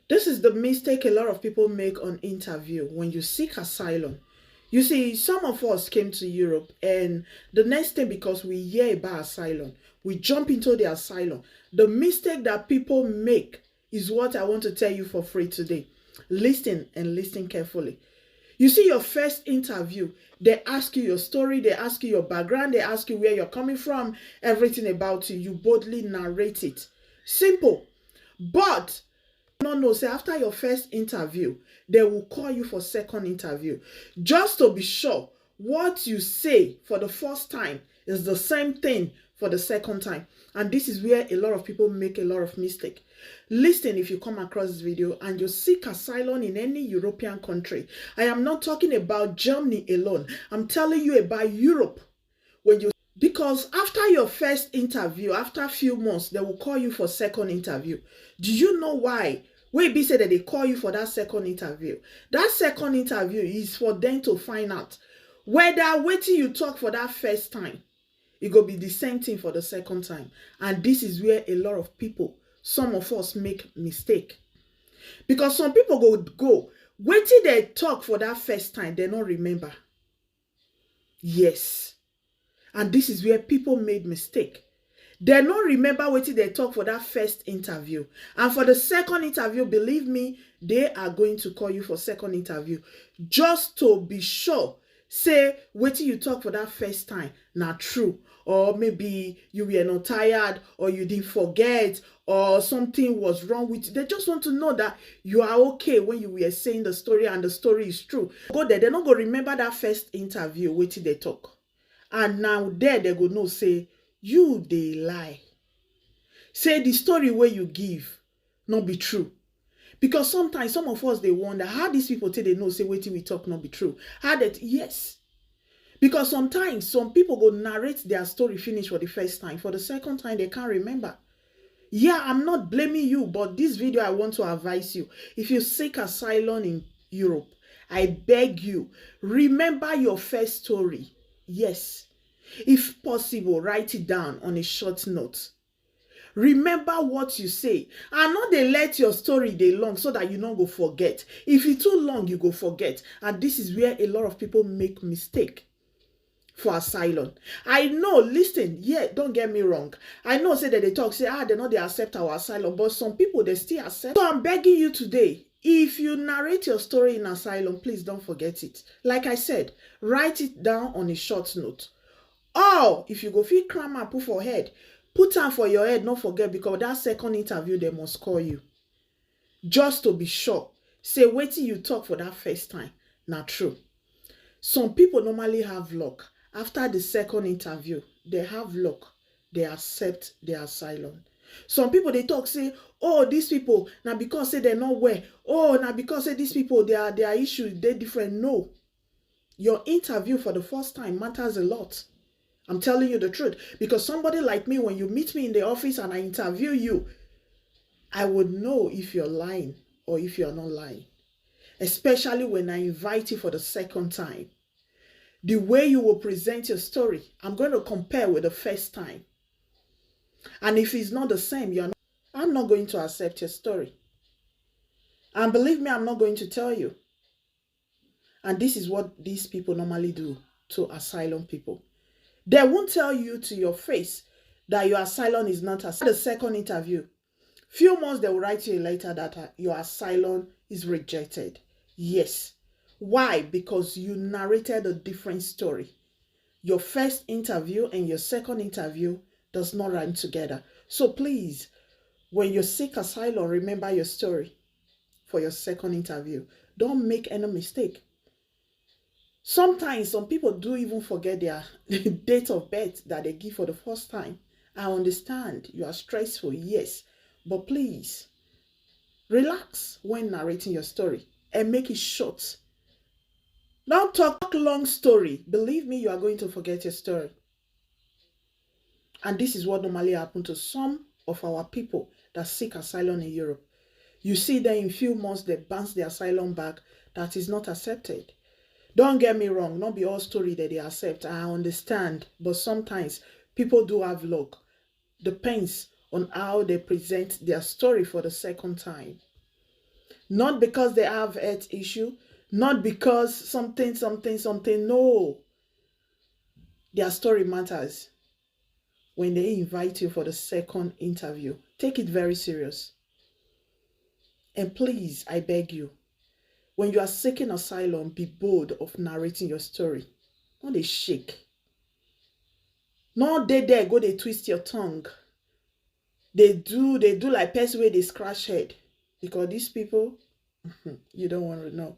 This is the mistake a lot of people make on interview when you seek asylum. You see, some of us came to Europe, and the next thing, because we hear about asylum, we jump into the asylum. The mistake that people make is what I want to tell you for free today. Listen and listen carefully. You see, your first interview, they ask you your story, they ask you your background, they ask you where you're coming from, everything about you. You boldly narrate it. Simple. But no, say after your first interview, they will call you for second interview. Just to be sure, what you say for the first time is the same thing for the second time. And this is where a lot of people make a lot of mistake. Listen, if you come across this video and you seek asylum in any European country, I am not talking about Germany alone. I'm telling you about Europe. Because after your first interview, after a few months, they will call you for second interview. Do you know why? Wey be say that they call you for that second interview. That second interview is for them to find out whether wetin you talk for that first time, it go be the same thing for the second time. And this is where a lot of people, some of us, make mistake. Because some people go wetin they talk for that first time, they don't remember. Yes. And this is where people made mistake. They don't remember wetin they talk for that first interview. And for the second interview, believe me, they are going to call you for second interview. Just to be sure, say wetin you talk for that first time, not true. Or maybe you were not tired, or you didn't forget, or something was wrong with you. They just want to know that you are okay when you were saying the story and the story is true. Go there, they're not going to remember that first interview, wetin they talk. And now there they go know say you dey lie. Say the story where you give not be true. Because sometimes some of us they wonder how these people say they know say wetin we talk not be true. How that yes. Because sometimes some people go narrate their story finish for the first time. For the second time they can't remember. Yeah, I'm not blaming you, but this video I want to advise you. If you seek asylum in Europe, I beg you, remember your first story. Yes. If possible, write it down on a short note. Remember what you say. And not they let your story dey long so that you don't go forget. If it's too long, you go forget. And this is where a lot of people make mistake for asylum. I know, listen, yeah, don't get me wrong. I know say that they talk, say, they know they accept our asylum. But some people, they still accept. So I'm begging you today, if you narrate your story in asylum, please don't forget it. Like I said, write it down on a short note. Or if you go feel cram and put for head, put am for your head, not forget, because that second interview, they must call you. Just to be sure. Say, wait till you talk for that first time. Not true. Some people normally have luck. After the second interview, they have luck. They accept their asylum. Some people, they talk, say, oh, these people, now because say they're not well. Oh, now because say these people, their issues, they're different. No. Your interview for the first time matters a lot. I'm telling you the truth. Because somebody like me, when you meet me in the office and I interview you, I would know if you're lying or if you're not lying. Especially when I invite you for the second time. The way you will present your story, I'm going to compare with the first time. And if it's not the same, I'm not going to accept your story. And believe me, I'm not going to tell you. And this is what these people normally do to asylum people. They won't tell you to your face that your asylum is not the second interview. Few months, they will write you a letter that your asylum is rejected. Yes. Why? Because you narrated a different story. Your first interview and your second interview does not rhyme together. So please, when you seek asylum, remember your story for your second interview. Don't make any mistake. Sometimes some people do even forget their date of birth that they give for the first time. I understand you are stressful, yes, but please relax when narrating your story and make it short. Don't talk long story. Believe me, you are going to forget your story. And this is what normally happens to some of our people that seek asylum in Europe. You see that in few months they bounce the asylum back. That is not accepted. Don't get me wrong, not be all story that they accept. I understand. But sometimes people do have luck. Depends on how they present their story for the second time. Not because they have health issue, not because something, something, something. No, their story matters when they invite you for the second interview. Take it very serious. And please, I beg you, when you are seeking asylum, be bold of narrating your story. Not they shake. Not they there go they twist your tongue. They do like person where they scratch head. Because these people, you don't want to know.